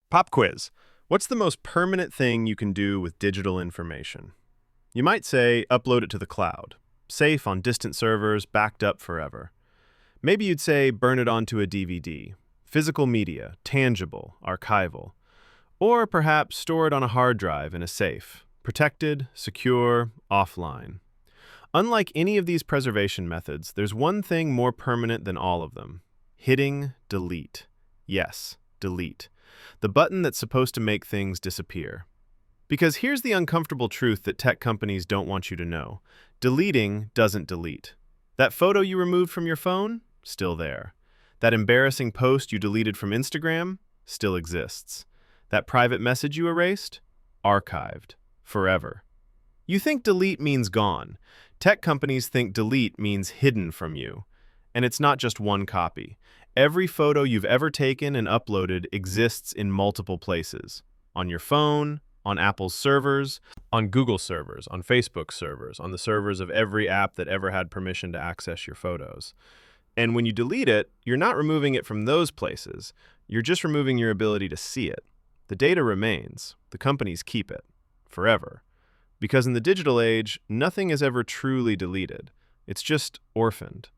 Pop quiz. What's the most permanent thing you can do with digital information? You might say upload it to the cloud, safe on distant servers, backed up forever. Maybe you'd say burn it onto a DVD, physical media, tangible, archival. Or perhaps store it on a hard drive in a safe, protected, secure, offline. Unlike any of these preservation methods, there's one thing more permanent than all of them: hitting delete. Yes, delete. The button that's supposed to make things disappear. Because here's the uncomfortable truth that tech companies don't want you to know. Deleting doesn't delete. That photo you removed from your phone? Still there. That embarrassing post you deleted from Instagram? Still exists. That private message you erased? Archived. Forever. You think delete means gone. Tech companies think delete means hidden from you. And it's not just one copy. Every photo you've ever taken and uploaded exists in multiple places. On your phone, on Apple's servers, on Google servers, on Facebook servers, on the servers of every app that ever had permission to access your photos. And when you delete it, you're not removing it from those places. You're just removing your ability to see it. The data remains. The companies keep it. Forever. Because in the digital age, nothing is ever truly deleted. It's just orphaned.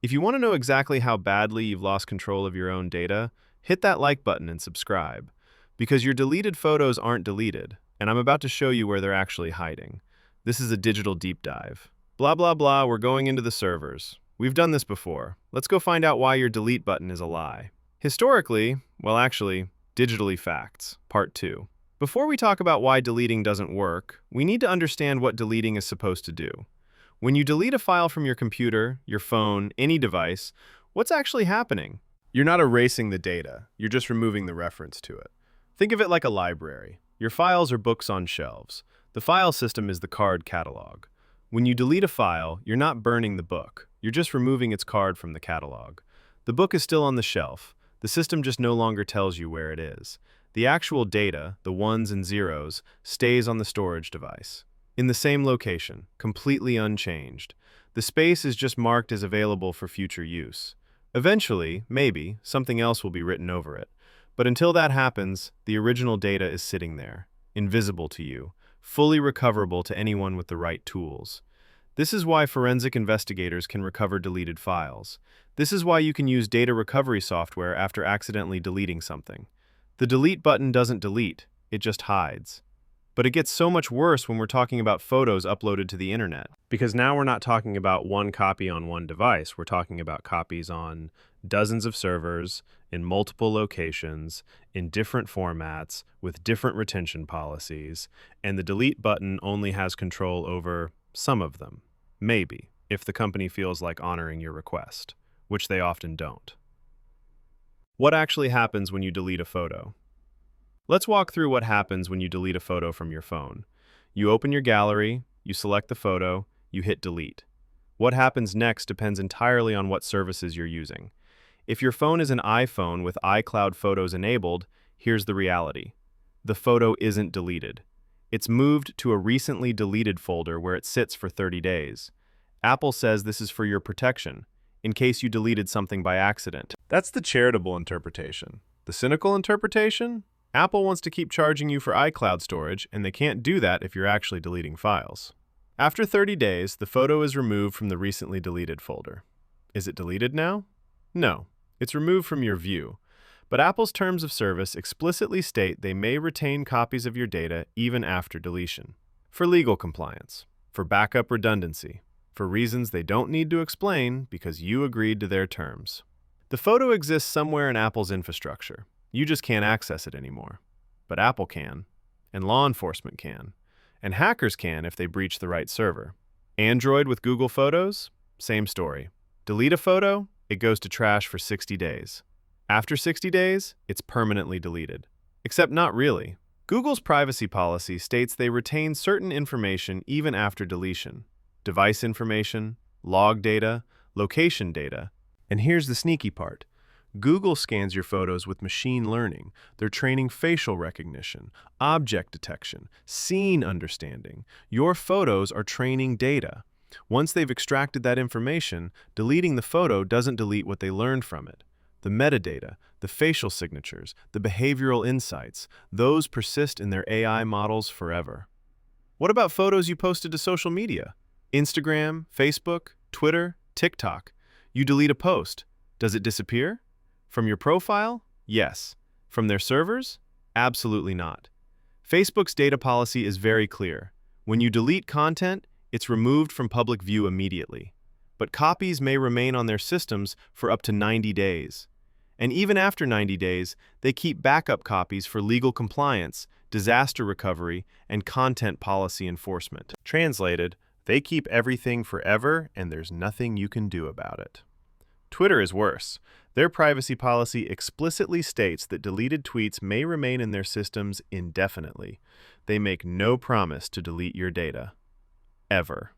If you want to know exactly how badly you've lost control of your own data, hit that like button and subscribe. Because your deleted photos aren't deleted, and I'm about to show you where they're actually hiding. This is a digital deep dive. Blah, blah, blah, we're going into the servers. We've done this before. Let's go find out why your delete button is a lie. Historically, well actually, digitally facts, part 2. Before we talk about why deleting doesn't work, we need to understand what deleting is supposed to do. When you delete a file from your computer, your phone, any device, what's actually happening? You're not erasing the data, you're just removing the reference to it. Think of it like a library. Your files are books on shelves. The file system is the card catalog. When you delete a file, you're not burning the book. You're just removing its card from the catalog. The book is still on the shelf. The system just no longer tells you where it is. The actual data, the ones and zeros, stays on the storage device. In the same location, completely unchanged. The space is just marked as available for future use. Eventually, maybe, something else will be written over it. But until that happens, the original data is sitting there, invisible to you, fully recoverable to anyone with the right tools. This is why forensic investigators can recover deleted files. This is why you can use data recovery software after accidentally deleting something. The delete button doesn't delete, it just hides. But it gets so much worse when we're talking about photos uploaded to the internet. Because now we're not talking about one copy on one device, we're talking about copies on dozens of servers, in multiple locations, in different formats, with different retention policies, and the delete button only has control over some of them. Maybe, if the company feels like honoring your request, which they often don't. What actually happens when you delete a photo? Let's walk through what happens when you delete a photo from your phone. You open your gallery, you select the photo, you hit delete. What happens next depends entirely on what services you're using. If your phone is an iPhone with iCloud Photos enabled, here's the reality. The photo isn't deleted. It's moved to a recently deleted folder where it sits for 30 days. Apple says this is for your protection, in case you deleted something by accident. That's the charitable interpretation. The cynical interpretation? Apple wants to keep charging you for iCloud storage, and they can't do that if you're actually deleting files. After 30 days, the photo is removed from the recently deleted folder. Is it deleted now? No, it's removed from your view. But Apple's terms of service explicitly state they may retain copies of your data even after deletion. For legal compliance, for backup redundancy, for reasons they don't need to explain because you agreed to their terms. The photo exists somewhere in Apple's infrastructure. You just can't access it anymore. But Apple can, and law enforcement can, and hackers can if they breach the right server. Android with Google Photos? Same story. Delete a photo, it goes to trash for 60 days. After 60 days, it's permanently deleted. Except not really. Google's privacy policy states they retain certain information even after deletion. Device information, log data, location data. And here's the sneaky part. Google scans your photos with machine learning. They're training facial recognition, object detection, scene understanding. Your photos are training data. Once they've extracted that information, deleting the photo doesn't delete what they learned from it. The metadata, the facial signatures, the behavioral insights, those persist in their AI models forever. What about photos you posted to social media? Instagram, Facebook, Twitter, TikTok. You delete a post. Does it disappear? From your profile? Yes. From their servers? Absolutely not. Facebook's data policy is very clear. When you delete content, it's removed from public view immediately. But copies may remain on their systems for up to 90 days. And even after 90 days, they keep backup copies for legal compliance, disaster recovery, and content policy enforcement. Translated, they keep everything forever and there's nothing you can do about it. Twitter is worse. Their privacy policy explicitly states that deleted tweets may remain in their systems indefinitely. They make no promise to delete your data. Ever.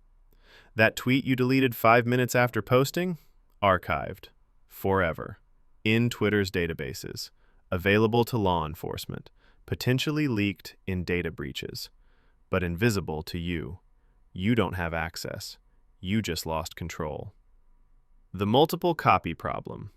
That tweet you deleted 5 minutes after posting? Archived. Forever. In Twitter's databases. Available to law enforcement. Potentially leaked in data breaches. But invisible to you. You don't have access. You just lost control. The multiple copy problem.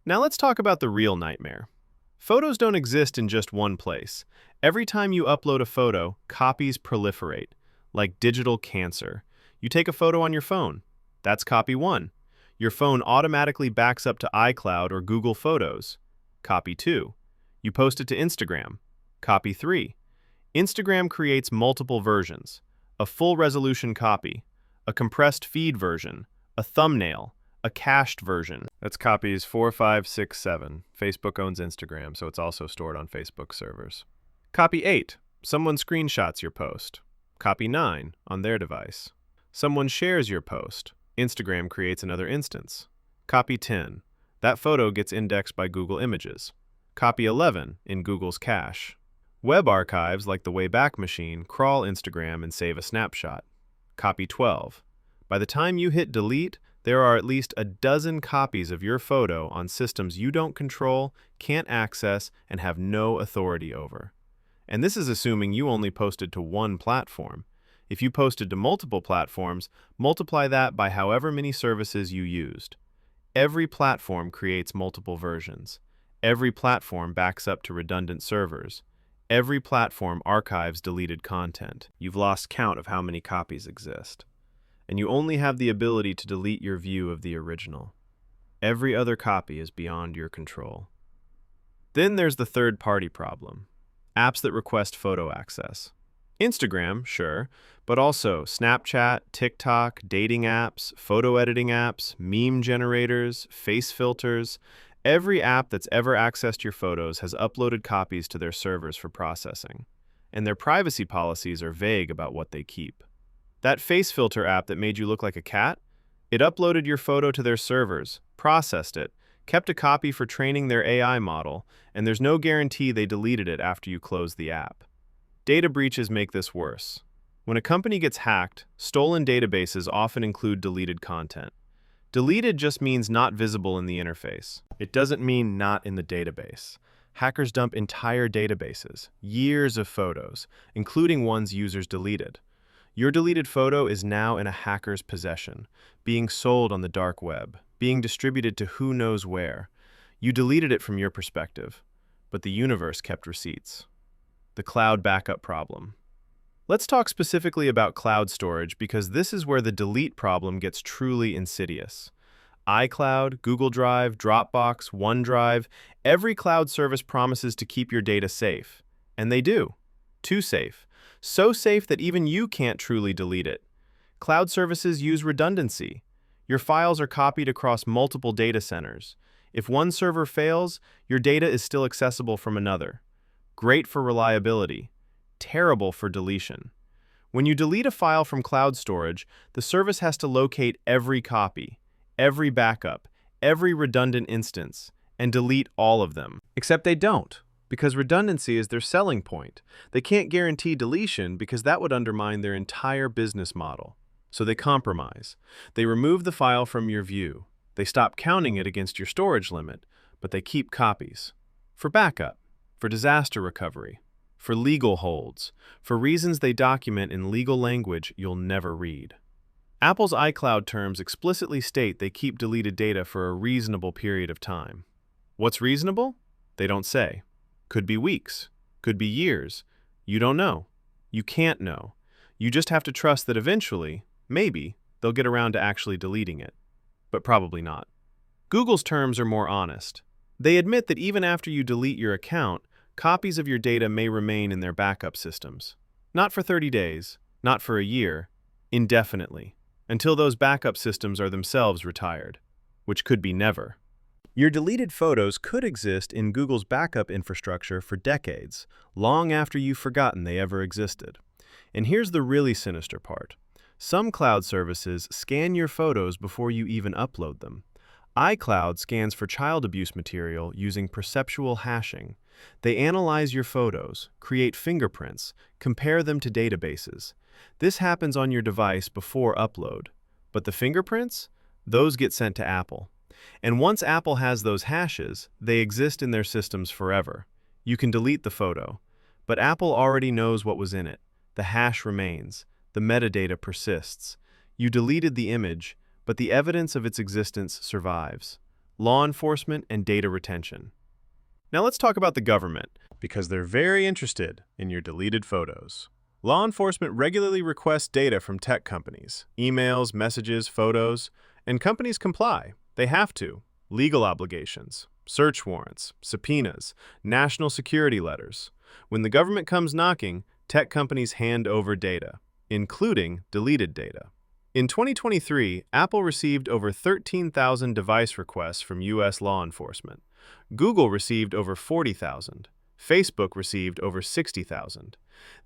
Now let's talk about the real nightmare. Photos don't exist in just one place. Every time you upload a photo, copies proliferate, like digital cancer. You take a photo on your phone. That's copy 1. Your phone automatically backs up to iCloud or Google Photos. Copy 2. You post it to Instagram. Copy 3. Instagram creates multiple versions. A full resolution copy, a compressed feed version, a thumbnail, a cached version. That's copies 4, 5, 6, 7. Facebook owns Instagram, so it's also stored on Facebook servers. Copy 8. Someone screenshots your post. Copy 9 on their device. Someone shares your post. Instagram creates another instance. Copy 10. That photo gets indexed by Google Images. Copy 11 in Google's cache. Web archives like the Wayback Machine crawl Instagram and save a snapshot. Copy 12. By the time you hit delete, there are at least a dozen copies of your photo on systems you don't control, can't access, and have no authority over. And this is assuming you only posted to one platform. If you posted to multiple platforms, multiply that by however many services you used. Every platform creates multiple versions. Every platform backs up to redundant servers. Every platform archives deleted content. You've lost count of how many copies exist. And you only have the ability to delete your view of the original. Every other copy is beyond your control. Then there's the third-party problem. Apps that request photo access. Instagram, sure, but also Snapchat, TikTok, dating apps, photo editing apps, meme generators, face filters. Every app that's ever accessed your photos has uploaded copies to their servers for processing. And their privacy policies are vague about what they keep. That face filter app that made you look like a cat? It uploaded your photo to their servers, processed it, kept a copy for training their AI model, and there's no guarantee they deleted it after you closed the app. Data breaches make this worse. When a company gets hacked, stolen databases often include deleted content. Deleted just means not visible in the interface. It doesn't mean not in the database. Hackers dump entire databases, years of photos, including ones users deleted. Your deleted photo is now in a hacker's possession, being sold on the dark web, being distributed to who knows where. You deleted it from your perspective, but the universe kept receipts. The cloud backup problem. Let's talk specifically about cloud storage because this is where the delete problem gets truly insidious. iCloud, Google Drive, Dropbox, OneDrive, every cloud service promises to keep your data safe. And they do. Too safe. So safe that even you can't truly delete it. Cloud services use redundancy. Your files are copied across multiple data centers. If one server fails, your data is still accessible from another. Great for reliability. Terrible for deletion. When you delete a file from cloud storage, the service has to locate every copy, every backup, every redundant instance, and delete all of them. Except they don't, because redundancy is their selling point. They can't guarantee deletion because that would undermine their entire business model. So they compromise. They remove the file from your view. They stop counting it against your storage limit, but they keep copies. For backup, for disaster recovery, for legal holds, for reasons they document in legal language you'll never read. Apple's iCloud terms explicitly state they keep deleted data for a reasonable period of time. What's reasonable? They don't say. Could be weeks. Could be years. You don't know. You can't know. You just have to trust that eventually, maybe, they'll get around to actually deleting it. But probably not. Google's terms are more honest. They admit that even after you delete your account, copies of your data may remain in their backup systems. Not for 30 days, not for a year, indefinitely, until those backup systems are themselves retired, which could be never. Your deleted photos could exist in Google's backup infrastructure for decades, long after you've forgotten they ever existed. And here's the really sinister part. Some cloud services scan your photos before you even upload them. iCloud scans for child abuse material using perceptual hashing. They analyze your photos, create fingerprints, compare them to databases. This happens on your device before upload. But the fingerprints? Those get sent to Apple. And once Apple has those hashes, they exist in their systems forever. You can delete the photo, but Apple already knows what was in it. The hash remains. The metadata persists. You deleted the image, but the evidence of its existence survives. Law enforcement and data retention. Now let's talk about the government, because they're very interested in your deleted photos. Law enforcement regularly requests data from tech companies, emails, messages, photos, and companies comply. They have to. Legal obligations, search warrants, subpoenas, national security letters. When the government comes knocking, tech companies hand over data, including deleted data. In 2023, Apple received over 13,000 device requests from U.S. law enforcement. Google received over 40,000. Facebook received over 60,000.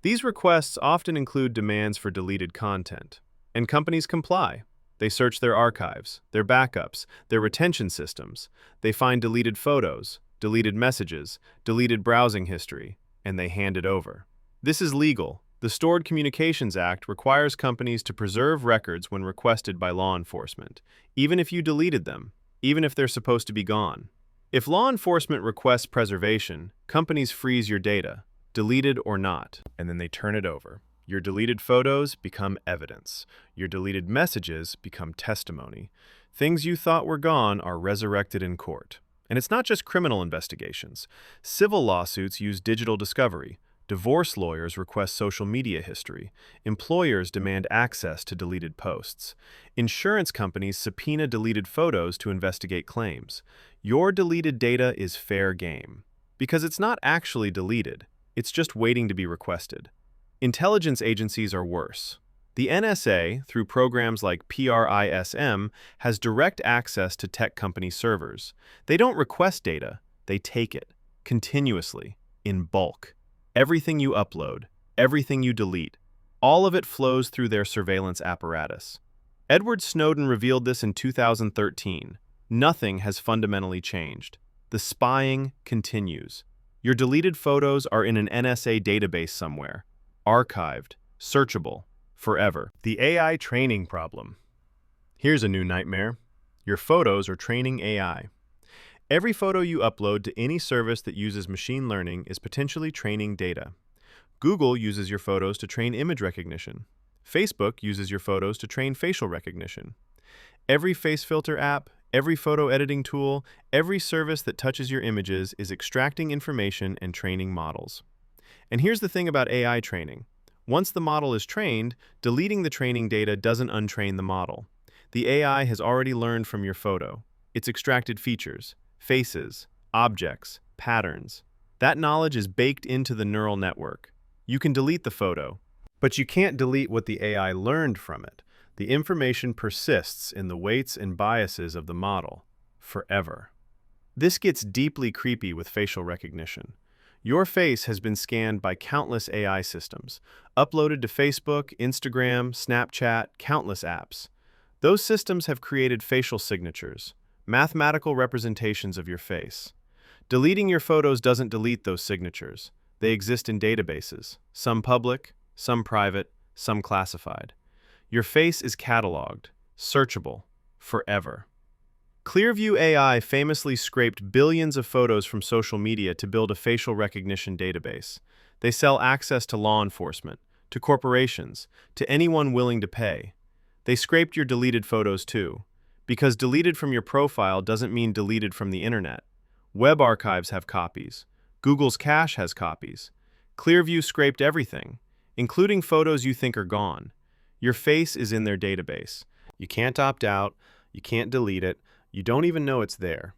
These requests often include demands for deleted content, and companies comply. They search their archives, their backups, their retention systems. They find deleted photos, deleted messages, deleted browsing history, and they hand it over. This is legal. The Stored Communications Act requires companies to preserve records when requested by law enforcement, even if you deleted them, even if they're supposed to be gone. If law enforcement requests preservation, companies freeze your data, deleted or not, and then they turn it over. Your deleted photos become evidence. Your deleted messages become testimony. Things you thought were gone are resurrected in court. And it's not just criminal investigations. Civil lawsuits use digital discovery. Divorce lawyers request social media history. Employers demand access to deleted posts. Insurance companies subpoena deleted photos to investigate claims. Your deleted data is fair game. Because it's not actually deleted. It's just waiting to be requested. Intelligence agencies are worse. The NSA, through programs like PRISM, has direct access to tech company servers. They don't request data, they take it, continuously, in bulk. Everything you upload, everything you delete, all of it flows through their surveillance apparatus. Edward Snowden revealed this in 2013. Nothing has fundamentally changed. The spying continues. Your deleted photos are in an NSA database somewhere. Archived, searchable, forever. The AI training problem. Here's a new nightmare. Your photos are training AI. Every photo you upload to any service that uses machine learning is potentially training data. Google uses your photos to train image recognition. Facebook uses your photos to train facial recognition. Every face filter app, every photo editing tool, every service that touches your images is extracting information and training models. And here's the thing about AI training. Once the model is trained, deleting the training data doesn't untrain the model. The AI has already learned from your photo. It's extracted features, faces, objects, patterns. That knowledge is baked into the neural network. You can delete the photo, but you can't delete what the AI learned from it. The information persists in the weights and biases of the model, forever. This gets deeply creepy with facial recognition. Your face has been scanned by countless AI systems, uploaded to Facebook, Instagram, Snapchat, countless apps. Those systems have created facial signatures, mathematical representations of your face. Deleting your photos doesn't delete those signatures. They exist in databases, some public, some private, some classified. Your face is cataloged, searchable, forever. Clearview AI famously scraped billions of photos from social media to build a facial recognition database. They sell access to law enforcement, to corporations, to anyone willing to pay. They scraped your deleted photos too, because deleted from your profile doesn't mean deleted from the internet. Web archives have copies. Google's cache has copies. Clearview scraped everything, including photos you think are gone. Your face is in their database. You can't opt out, you can't delete it, you don't even know it's there.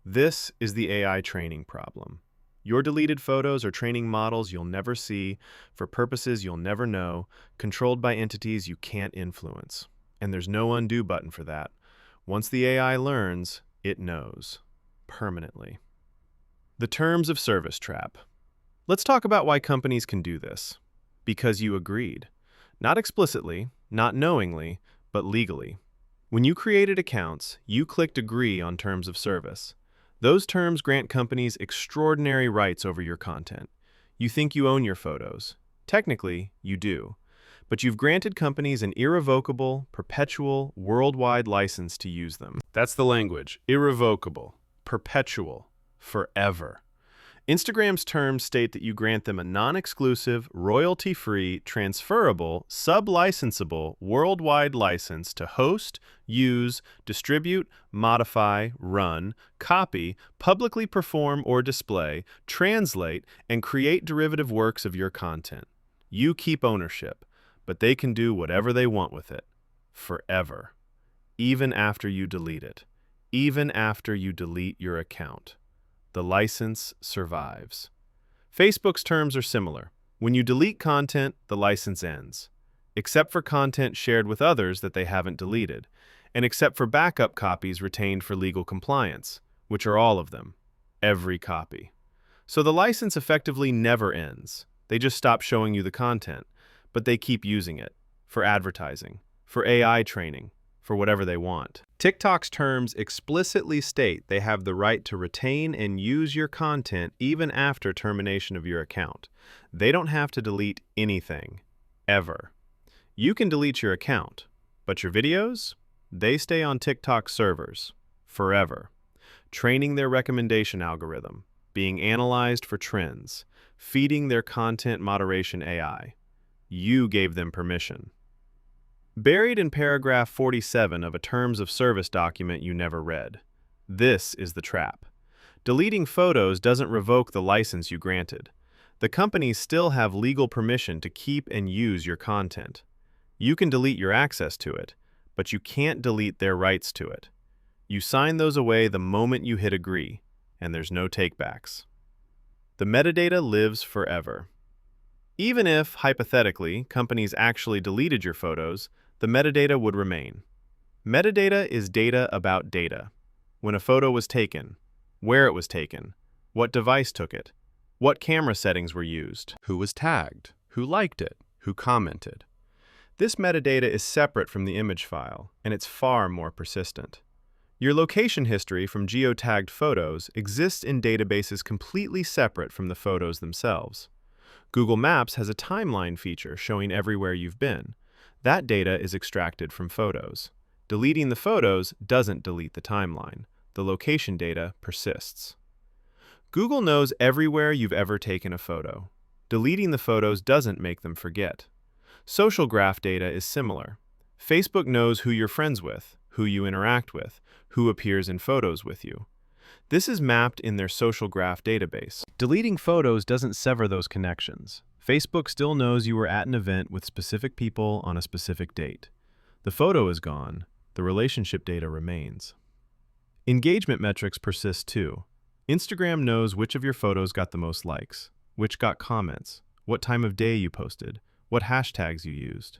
This is the AI training problem. Your deleted photos are training models you'll never see, for purposes you'll never know, controlled by entities you can't influence. And there's no undo button for that. Once the AI learns, it knows. Permanently. The terms of service trap. Let's talk about why companies can do this. Because you agreed. Not explicitly, not knowingly, but legally. When you created accounts, you clicked agree on terms of service. Those terms grant companies extraordinary rights over your content. You think you own your photos. Technically, you do. But you've granted companies an irrevocable, perpetual, worldwide license to use them. That's the language. Irrevocable, perpetual, forever. Instagram's terms state that you grant them a non-exclusive, royalty-free, transferable, sub-licensable, worldwide license to host, use, distribute, modify, run, copy, publicly perform or display, translate, and create derivative works of your content. You keep ownership, but they can do whatever they want with it. Forever. Even after you delete it. Even after you delete your account. The license survives. Facebook's terms are similar. When you delete content, the license ends, except for content shared with others that they haven't deleted, and except for backup copies retained for legal compliance, which are all of them, every copy. So the license effectively never ends. They just stop showing you the content, but they keep using it for advertising, for AI training, for whatever they want. TikTok's terms explicitly state they have the right to retain and use your content even after termination of your account. They don't have to delete anything, ever. You can delete your account, but your videos, they stay on TikTok servers, forever, training their recommendation algorithm, being analyzed for trends, feeding their content moderation AI. You gave them permission. Buried in paragraph 47 of a terms of service document you never read. This is the trap. Deleting photos doesn't revoke the license you granted. The companies still have legal permission to keep and use your content. You can delete your access to it, but you can't delete their rights to it. You sign those away the moment you hit agree, and there's no takebacks. The metadata lives forever. Even if, hypothetically, companies actually deleted your photos, the metadata would remain. Metadata is data about data. When a photo was taken, where it was taken, what device took it, what camera settings were used, who was tagged, who liked it, who commented. This metadata is separate from the image file, and it's far more persistent. Your location history from geotagged photos exists in databases completely separate from the photos themselves. Google Maps has a timeline feature showing everywhere you've been. That data is extracted from photos. Deleting the photos doesn't delete the timeline. The location data persists. Google knows everywhere you've ever taken a photo. Deleting the photos doesn't make them forget. Social graph data is similar. Facebook knows who you're friends with, who you interact with, who appears in photos with you. This is mapped in their social graph database. Deleting photos doesn't sever those connections. Facebook still knows you were at an event with specific people on a specific date. The photo is gone. The relationship data remains. Engagement metrics persist too. Instagram knows which of your photos got the most likes, which got comments, what time of day you posted, what hashtags you used.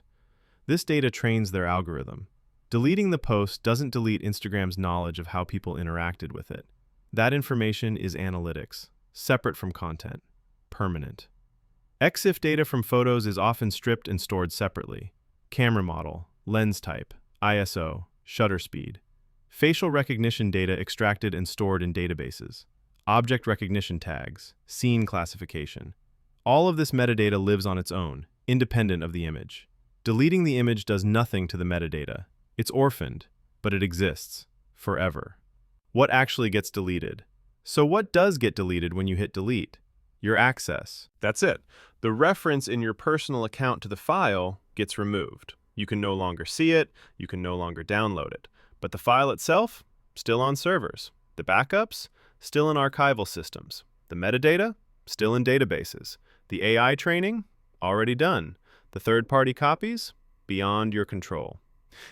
This data trains their algorithm. Deleting the post doesn't delete Instagram's knowledge of how people interacted with it. That information is analytics, separate from content, permanent. EXIF data from photos is often stripped and stored separately. Camera model, lens type, ISO, shutter speed. Facial recognition data extracted and stored in databases. Object recognition tags, scene classification. All of this metadata lives on its own, independent of the image. Deleting the image does nothing to the metadata. It's orphaned, but it exists, forever. What actually gets deleted? So what does get deleted when you hit delete? Your access. That's it. The reference in your personal account to the file gets removed. You can no longer see it, you can no longer download it. But the file itself, still on servers. The backups, Still in archival systems. The metadata? Still in databases. The AI training? Already done. The third-party copies? Beyond your control.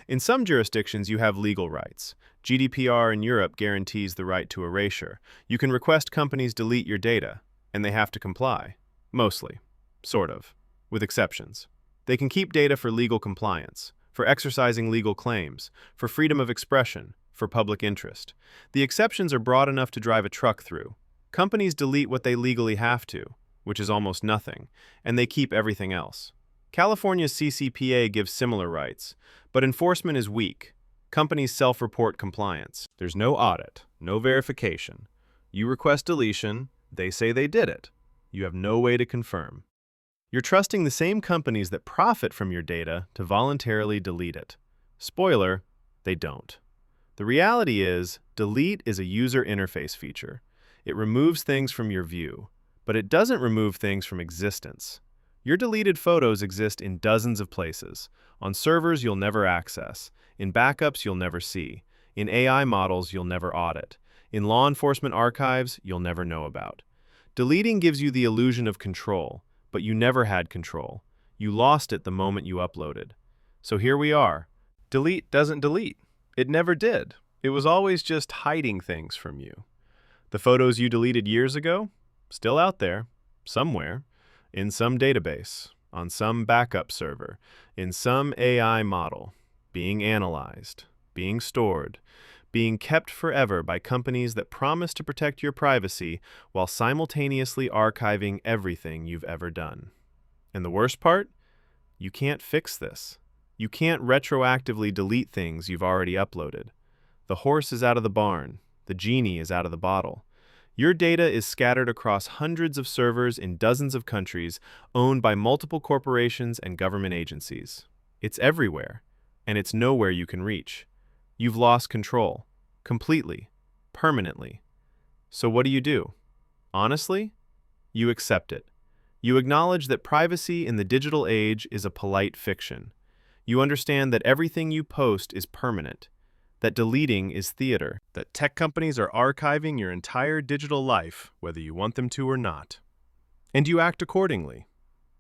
In some jurisdictions, you have legal rights. GDPR in Europe guarantees the right to erasure. You can request companies delete your data, and they have to comply. Mostly. Sort of. With exceptions. They can keep data for legal compliance, for exercising legal claims, for freedom of expression, for public interest. The exceptions are broad enough to drive a truck through. Companies delete what they legally have to, which is almost nothing, and they keep everything else. California's CCPA gives similar rights, but enforcement is weak. Companies self-report compliance. There's no audit, no verification. You request deletion, they say they did it. You have no way to confirm. You're trusting the same companies that profit from your data to voluntarily delete it. Spoiler, they don't. The reality is, delete is a user interface feature. It removes things from your view, but it doesn't remove things from existence. Your deleted photos exist in dozens of places, on servers you'll never access, in backups you'll never see, in AI models you'll never audit, in law enforcement archives you'll never know about. Deleting gives you the illusion of control, but you never had control. You lost it the moment you uploaded. So here we are. Delete doesn't delete. It never did. It was always just hiding things from you. The photos you deleted years ago? Still out there, somewhere, in some database, on some backup server, in some AI model, being analyzed, being stored, being kept forever by companies that promise to protect your privacy while simultaneously archiving everything you've ever done. And the worst part? You can't fix this. You can't retroactively delete things you've already uploaded. The horse is out of the barn. The genie is out of the bottle. Your data is scattered across hundreds of servers in dozens of countries, owned by multiple corporations and government agencies. It's everywhere, and it's nowhere you can reach. You've lost control. Completely. Permanently. So what do? Honestly? You accept it. You acknowledge that privacy in the digital age is a polite fiction. You understand that everything you post is permanent, that deleting is theater, that tech companies are archiving your entire digital life, whether you want them to or not. And you act accordingly.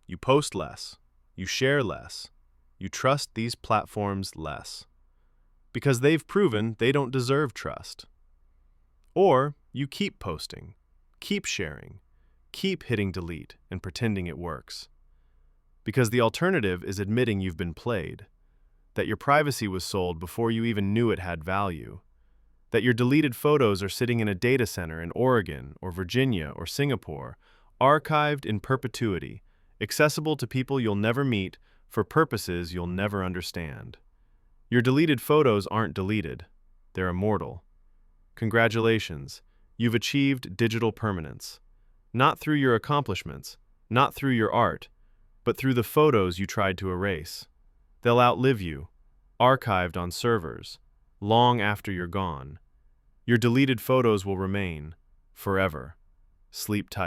You post less. You share less. You trust these platforms less. Because they've proven they don't deserve trust. Or you keep posting, keep sharing, keep hitting delete and pretending it works. Because the alternative is admitting you've been played, that your privacy was sold before you even knew it had value, that your deleted photos are sitting in a data center in Oregon or Virginia or Singapore, archived in perpetuity, accessible to people you'll never meet for purposes you'll never understand. Your deleted photos aren't deleted, they're immortal. Congratulations, you've achieved digital permanence. Not through your accomplishments, not through your art, but through the photos you tried to erase. They'll outlive you, archived on servers, long after you're gone. Your deleted photos will remain, forever. Sleep tight.